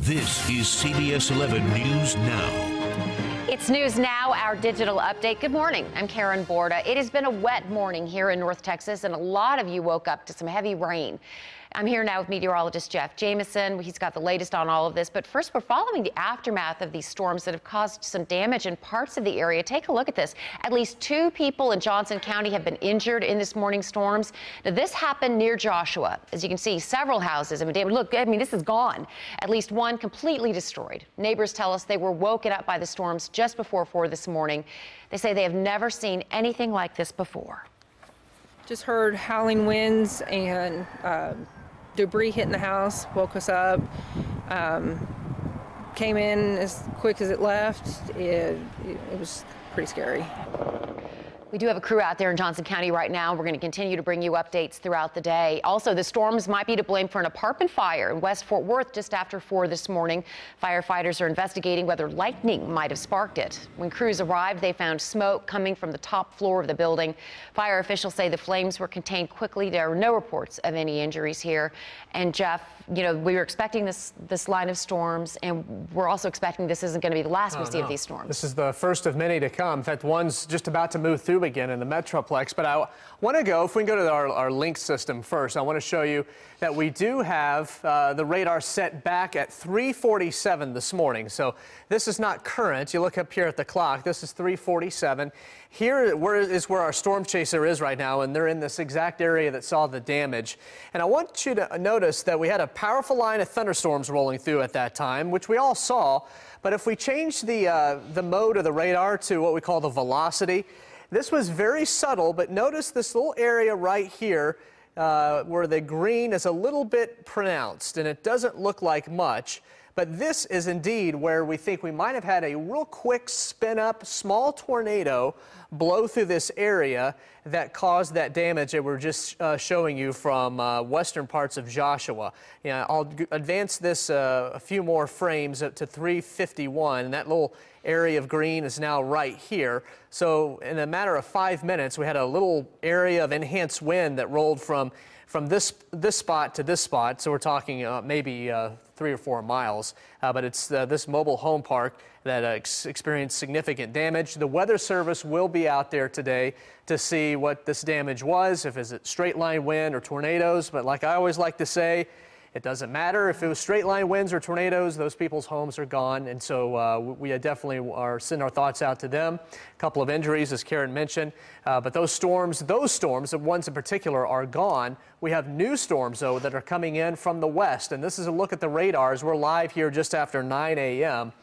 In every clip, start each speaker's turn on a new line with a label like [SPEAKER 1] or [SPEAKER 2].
[SPEAKER 1] This is CBS 11 News Now.
[SPEAKER 2] It's News Now, our digital update. Good morning. I'm Karen Borda. It has been a wet morning here in North Texas, and a lot of you woke up to some heavy rain. I'm here now with meteorologist Jeff Jamison. He's got the latest on all of this. But first, we're following the aftermath of these storms that have caused some damage in parts of the area. Take a look at this. At least 2 people in Johnson County have been injured in this morning's storms. Now, this happened near Joshua. As you can see, several houses have been damaged. Look, I mean, this is gone. At least one completely destroyed. Neighbors tell us they were woken up by the storms just before 4 this morning. They say they have never seen anything like this before.
[SPEAKER 3] Just heard howling winds and debris hitting the house, woke us up. Came in as quick as it left. It was pretty scary.
[SPEAKER 2] We do have a crew out there in Johnson County right now. We're going to continue to bring you updates throughout the day. Also, the storms might be to blame for an apartment fire in West Fort Worth just after 4 this morning. Firefighters are investigating whether lightning might have sparked it. When crews arrived, they found smoke coming from the top floor of the building. Fire officials say the flames were contained quickly. There are no reports of any injuries here. And Jeff, you know, we were expecting this line of storms, and we're also expecting this isn't going to be the last we see of these storms.
[SPEAKER 4] This is the first of many to come. In fact, one's just about to move through again in the Metroplex. But I want to go, if we can go to our link system first, I want to show you that we do have the radar set back at 3:47 this morning. So this is not current. You look up here at the clock. This is 3:47. Here is where our storm chaser is right now, and they're in this exact area that saw the damage. And I want you to notice that we had a powerful line of thunderstorms rolling through at that time, which we all saw. But if we change the mode of the radar to what we call the velocity, this was very subtle, but notice this little area right here where the green is a little bit pronounced, and it doesn't look like much. But this is indeed where we think we might have had a real quick spin-up, small tornado blow through this area that caused that damage that we're just showing you from western parts of Joshua. Yeah, I'll advance this a few more frames up to 3:51, and that little area of green is now right here. So in a matter of 5 minutes, we had a little area of enhanced wind that rolled from this spot to this spot. So we're talking maybe 3 or 4 miles. But it's this mobile home park that experienced significant damage. The Weather Service will be out there today to see what this damage was, if it's straight line wind or tornadoes. But like I always like to say, it doesn't matter if it was straight line winds or tornadoes, those people's homes are gone. And so we definitely are sending our thoughts out to them. A couple of injuries, as Karen mentioned. But those storms, the ones in particular, are gone. We have new storms, though, that are coming in from the west. And this is a look at the radars. We're live here just after 9 a.m.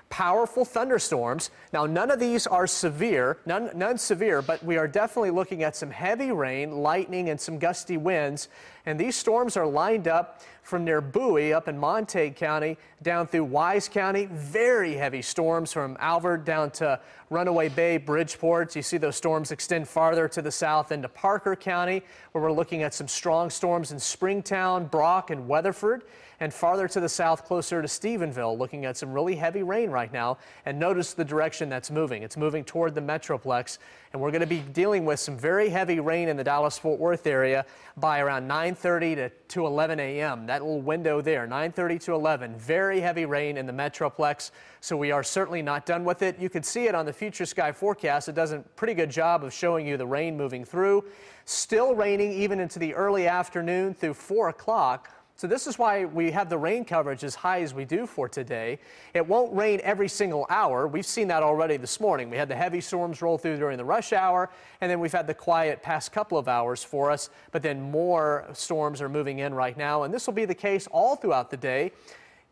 [SPEAKER 4] Powerful thunderstorms. Now, none of these are severe, none severe, but we are definitely looking at some heavy rain, lightning, and some gusty winds. And these storms are lined up from near Bowie up in Montague County down through Wise County. Very heavy storms from Alvord down to Runaway Bay, Bridgeport. You see those storms extend farther to the south into Parker County, where we're looking at some strong storms in Springtown, Brock, and Weatherford. And farther to the south, closer to Stephenville, looking at some really heavy rain right now. And notice the direction that's moving. It's moving toward the Metroplex. And we're going to be dealing with some very heavy rain in the Dallas-Fort Worth area by around 9:30 to 11 a.m. That little window there, 9:30 to 11. Very heavy rain in the Metroplex. So we are certainly not done with it. You can see it on the Future Sky forecast. It does a pretty good job of showing you the rain moving through. Still raining even into the early afternoon through 4 o'clock. So this is why we have the rain coverage as high as we do for today. It won't rain every single hour. We've seen that already this morning. We had the heavy storms roll through during the rush hour, and then we've had the quiet past couple of hours for us. But then more storms are moving in right now, and this will be the case all throughout the day.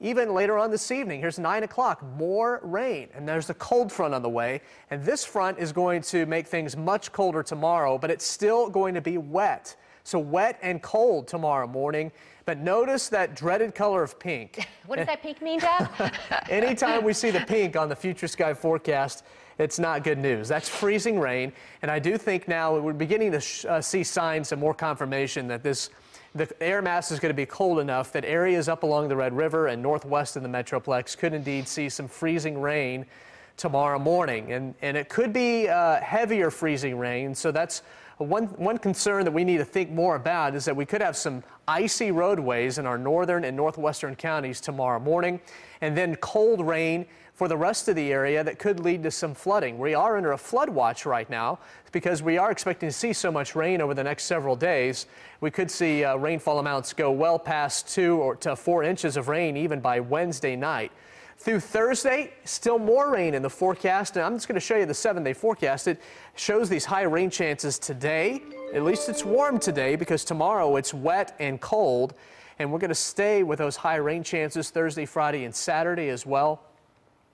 [SPEAKER 4] Even later on this evening, here's 9 o'clock, more rain, and there's a cold front on the way. And this front is going to make things much colder tomorrow, but it's still going to be wet. So wet and cold tomorrow morning. But notice that dreaded color of pink.
[SPEAKER 2] What does that pink mean, Jeff?
[SPEAKER 4] Anytime we see the pink on the Future Sky forecast, it's not good news. That's freezing rain. And I do think now we're beginning to see signs of more confirmation that the air mass is going to be cold enough that areas up along the Red River and northwest of the Metroplex could indeed see some freezing rain tomorrow morning. And it could be heavier freezing rain. So that's One concern that we need to think more about is that we could have some icy roadways in our northern and northwestern counties tomorrow morning, and then cold rain for the rest of the area that could lead to some flooding. We are under a flood watch right now because we are expecting to see so much rain over the next several days. We could see rainfall amounts go well past 2 to 4 inches of rain even by Wednesday night. Through Thursday, still more rain in the forecast, and I'm just going to show you the 7-day forecast. It shows these high rain chances today. At least it's warm today because tomorrow it's wet and cold, and we're going to stay with those high rain chances Thursday, Friday, and Saturday as well,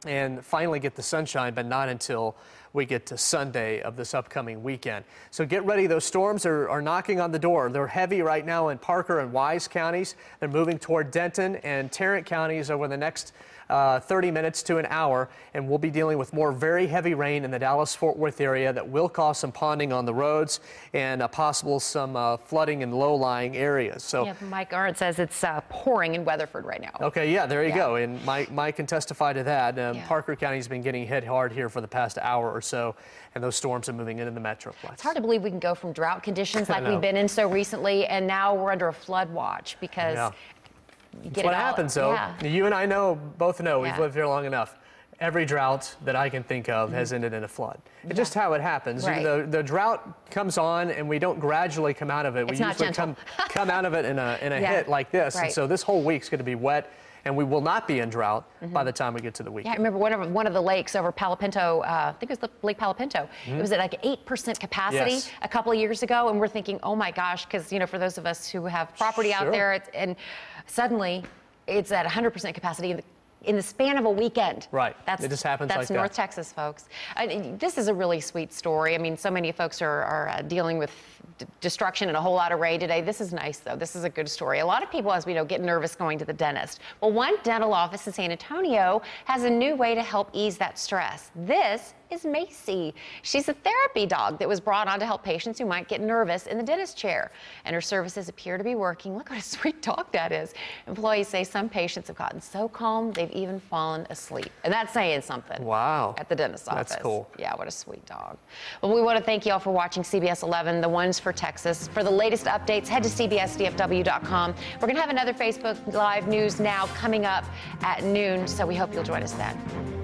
[SPEAKER 4] and finally get the sunshine, but not until we get to Sunday of this upcoming weekend. So get ready. Those storms are knocking on the door. They're heavy right now in Parker and Wise counties. They're moving toward Denton and Tarrant counties over the next 30 minutes to an hour, and we'll be dealing with more very heavy rain in the Dallas-Fort Worth area that will cause some ponding on the roads and possible some flooding in low-lying areas. So
[SPEAKER 2] yeah, Mike Arndt says it's pouring in Weatherford right now.
[SPEAKER 4] Okay, yeah, there you go. And Mike can testify to that. Parker County's been getting hit hard here for the past hour or so, and those storms are moving into the Metroplex.
[SPEAKER 2] It's hard to believe we can go from drought conditions like we've been in so recently, and now we're under a flood watch because
[SPEAKER 4] That's what happens, though. You and I both know, we've lived here long enough. Every drought that I can think of has ended in a flood. It's just how it happens.
[SPEAKER 2] Right.
[SPEAKER 4] The drought comes on, and we don't gradually come out of it. We usually come out of it in a hit like this. Right. And so this whole week's going to be wet, and we will not be in drought by the time we get to the weekend.
[SPEAKER 2] Yeah, I remember one of the lakes over Palo Pinto, I think it was Lake Palo Pinto. It was at like 8% capacity a couple of years ago, and we're thinking, oh my gosh, because for those of us who have property out there, and suddenly it's at 100% capacity in the span of a weekend.
[SPEAKER 4] Right. It just happens like that.
[SPEAKER 2] That's North Texas, folks. This is a really sweet story. I mean, so many folks are dealing with destruction and a whole lot of rain today. This is nice, though. This is a good story. A lot of people, as we know, get nervous going to the dentist. Well, one dental office in San Antonio has a new way to help ease that stress. This is Macy. She's a therapy dog that was brought on to help patients who might get nervous in the dentist chair. And her services appear to be working. Look what a sweet dog that is. Employees say some patients have gotten so calm they've even fallen asleep. And that's saying something.
[SPEAKER 4] Wow.
[SPEAKER 2] At the dentist's office.
[SPEAKER 4] That's cool.
[SPEAKER 2] Yeah, what a sweet dog. Well, we want to thank you all for watching CBS 11, the ones for Texas. For the latest updates, head to cbsdfw.com. We're going to have another Facebook Live News Now coming up at noon, so we hope you'll join us then.